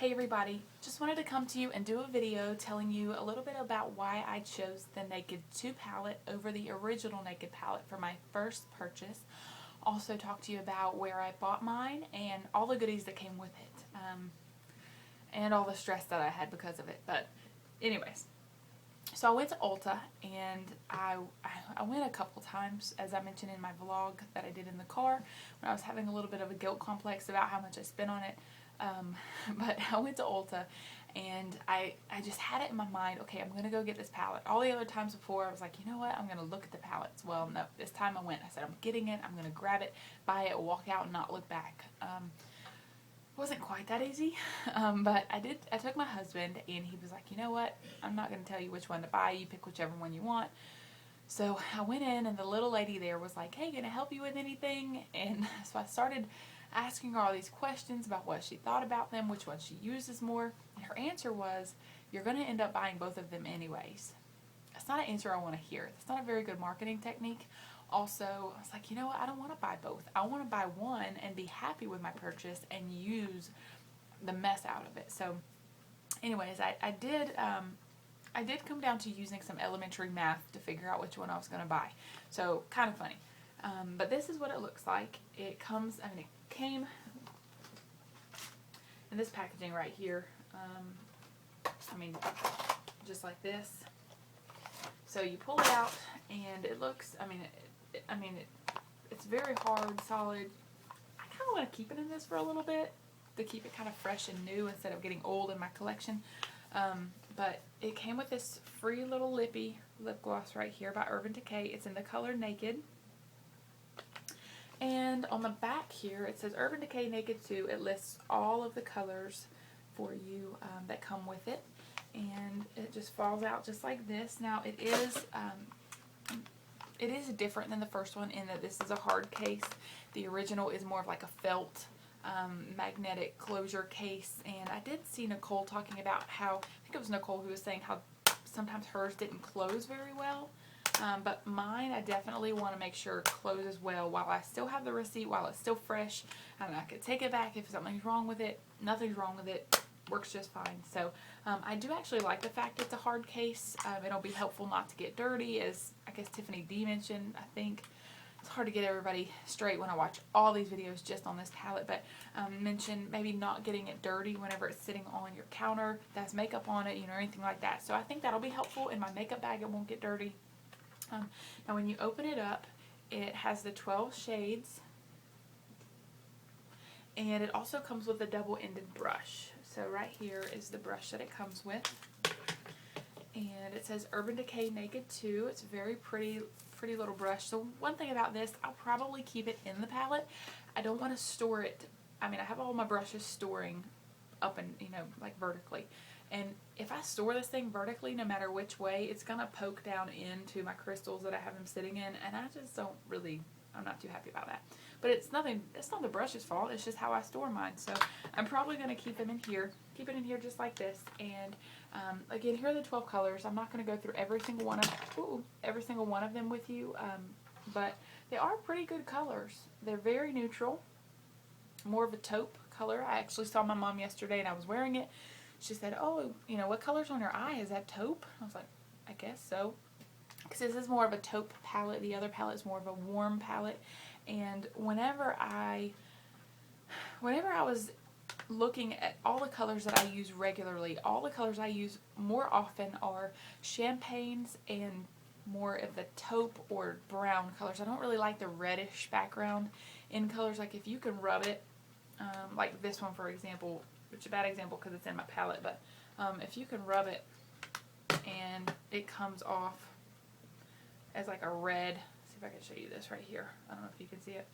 Hey everybody, just wanted to come to you and do a video telling you a little bit about why I chose the Naked 2 palette over the original Naked palette for my first purchase. Also talk to you about where I bought mine and all the goodies that came with it, and all the stress that I had because of it. But anyways, so I went to Ulta and I went a couple times, as I mentioned in my vlog that I did in the car when I was having a little bit of a guilt complex about how much I spent on it. But I went to Ulta and I just had it in my mind, okay, I'm going to go get this palette. All the other times before I was like, you know what, I'm going to look at the palettes. Well, no, this time I went, I said, I'm getting it, I'm going to grab it, buy it, walk out and not look back. It wasn't quite that easy, but I took my husband and he was like, you know what, I'm not going to tell you which one to buy, you pick whichever one you want. So I went in and the little lady there was like, hey, can I help you with anything? And so I started asking her all these questions about what she thought about them, which one she uses more. And her answer was, you're going to end up buying both of them anyways. That's not an answer I want to hear. That's not a very good marketing technique. Also, I was like, you know what, I don't want to buy both. I want to buy one and be happy with my purchase and use the mess out of it. So anyways, I did come down to using some elementary math to figure out which one I was going to buy. So kind of funny. But this is what it looks like. It comes, it came in this packaging right here. Just like this. So you pull it out and it looks, it's very hard, solid. I kind of want to keep it in this for a little bit to keep it kind of fresh and new instead of getting old in my collection. But it came with this free little lippy lip gloss right here by Urban Decay. It's in the color Naked. And on the back here it says Urban Decay Naked 2. It lists all of the colors for you that come with it. And it just falls out just like this. Now it is different than the first one in that this is a hard case. The original is more of like a felt magnetic closure case. And I did see Nicole talking about how, I think it was Nicole who was saying how sometimes hers didn't close very well. But mine, I definitely want to make sure it closes well while I still have the receipt, while it's still fresh. And I could take it back if something's wrong with it. Nothing's wrong with it. Works just fine. So I do actually like the fact it's a hard case. It'll be helpful not to get dirty, as I guess Tiffany D mentioned. I think it's hard to get everybody straight when I watch all these videos just on this palette, but mention maybe not getting it dirty whenever it's sitting on your counter that has makeup on it, or anything like that. So I think that'll be helpful. In my makeup bag, it won't get dirty. Now when you open it up, it has the 12 shades, and it also comes with a double-ended brush. So right here is the brush that it comes with, and it says Urban Decay Naked 2. It's a very pretty little brush. So one thing about this, I'll probably keep it in the palette. I don't want to store it. I have all my brushes storing up and like vertically. And if I store this thing vertically, no matter which way, it's going to poke down into my crystals that I have them sitting in. And I just don't really, I'm not too happy about that. But it's not the brush's fault. It's just how I store mine. So I'm probably going to keep them in here. Keep it in here just like this. And again, here are the 12 colors. I'm not going to go through every single one of them with you. But they are pretty good colors. They're very neutral. More of a taupe color. I actually saw my mom yesterday and I was wearing it. She said, oh, what color's on your eye? Is that taupe? I was like, I guess so. Because this is more of a taupe palette. The other palette is more of a warm palette. And whenever I was looking at all the colors that I use regularly, all the colors I use more often are champagnes and more of the taupe or brown colors. I don't really like the reddish background in colors. Like if you can rub it, like this one for example, which is a bad example because it's in my palette, but if you can rub it and it comes off as like a red, see if I can show you this right here, I don't know if you can see it,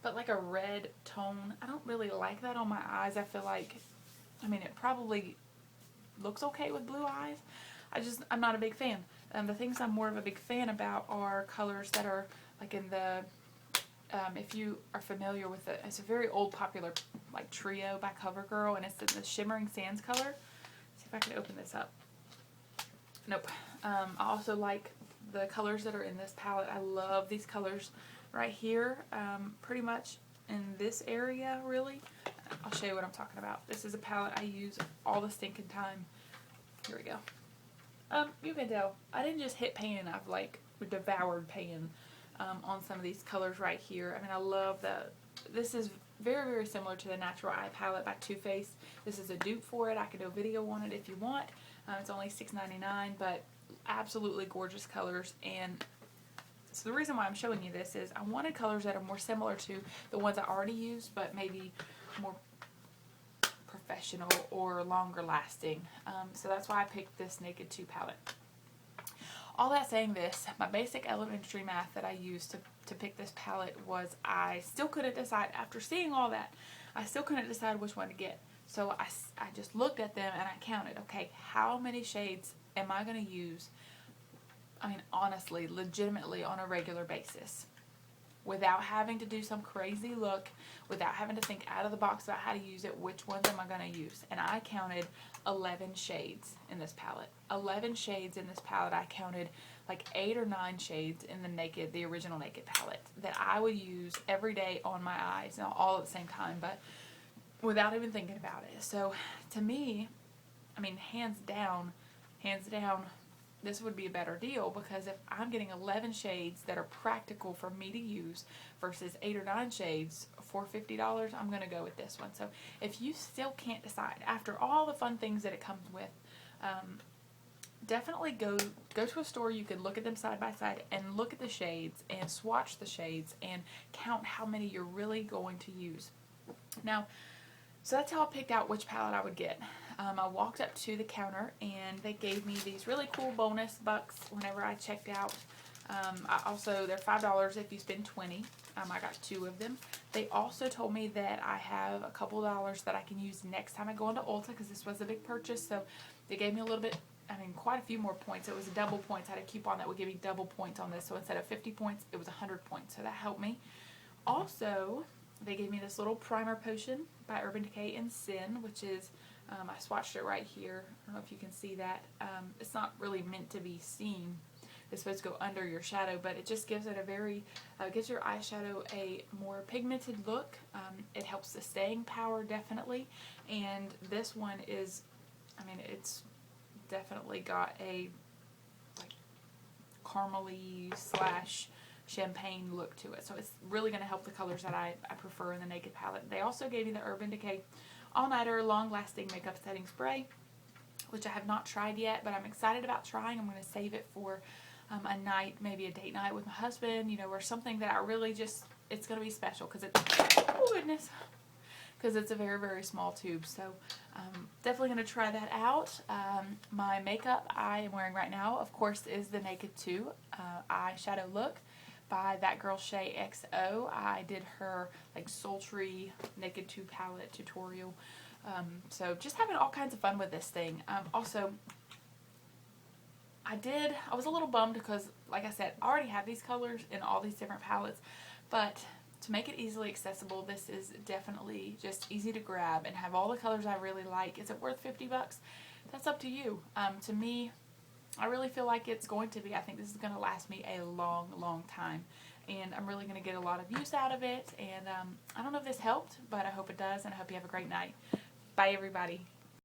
but like a red tone, I don't really like that on my eyes. I feel like, it probably looks okay with blue eyes. I'm not a big fan. The things I'm more of a big fan about are colors that are like in the, if you are familiar with it, it's a very old popular like trio by CoverGirl, and it's in the Shimmering Sands color. Let's see if I can open this up. Nope. I also like the colors that are in this palette. I love these colors right here, pretty much in this area really. I'll show you what I'm talking about. This is a palette I use all the stinking time. Here we go. You can tell I didn't just hit pan, I've like devoured pan on some of these colors right here. I mean, I love this is very similar to the Natural Eye palette by Too Faced. This is a dupe for it. I could do a video on it if you want. It's only $6.99, but absolutely gorgeous colors. And so the reason why I'm showing you this is I wanted colors that are more similar to the ones I already used, but maybe more professional or longer lasting. So that's why I picked this Naked 2 palette. All that saying this, my basic elementary math that I used to pick this palette was I still couldn't decide, after seeing all that, I still couldn't decide which one to get. So I just looked at them and I counted, okay, how many shades am I going to use, I mean, honestly, legitimately on a regular basis, without having to do some crazy look, without having to think out of the box about how to use it, which ones am I going to use? And I counted 11 shades in this palette. 11 shades in this palette. I counted like 8 or 9 shades in the original Naked palette that I would use every day on my eyes, not all at the same time, but without even thinking about it. So to me, I mean, hands down, this would be a better deal, because if I'm getting 11 shades that are practical for me to use versus 8 or 9 shades for $50, I'm going to go with this one. So if you still can't decide, after all the fun things that it comes with, definitely go to a store. You can look at them side by side and look at the shades and swatch the shades and count how many you're really going to use. Now, so that's how I picked out which palette I would get. I walked up to the counter and they gave me these really cool bonus bucks whenever I checked out. They're $5 if you spend $20. I got 2 of them. They also told me that I have a couple dollars that I can use next time I go into Ulta, because this was a big purchase. So they gave me a little bit, I mean, quite a few more points. It was a double points. I had a coupon that would give me double points on this. So instead of 50 points, it was 100 points. So that helped me. Also, they gave me this little primer potion by Urban Decay in Sin, which is, I swatched it right here. I don't know if you can see that. It's not really meant to be seen. It's supposed to go under your shadow, but it just gives it a very, gives your eyeshadow a more pigmented look. It helps the staying power, definitely. And this one is, I mean, it's definitely got a like caramely / champagne look to it. So it's really going to help the colors that I prefer in the Naked palette. They also gave me the Urban Decay All Nighter Long Lasting Makeup Setting Spray, which I have not tried yet, but I'm excited about trying. I'm going to save it for a night, maybe a date night with my husband, you know, or something that I really just, it's going to be special, because it's, oh goodness, because it's a very small tube. So definitely going to try that out. My makeup I am wearing right now, of course, is the Naked 2 eyeshadow look by That Girl Shay XO. I did her like sultry Naked 2 palette tutorial. So just having all kinds of fun with this thing. Also, I was a little bummed because, like I said, I already have these colors in all these different palettes, but to make it easily accessible, this is definitely just easy to grab and have all the colors I really like. Is it worth 50 bucks? That's up to you. To me, I really feel like it's going to be. I think this is going to last me a long time, and I'm really going to get a lot of use out of it. And I don't know if this helped, but I hope it does, and I hope you have a great night. Bye, everybody.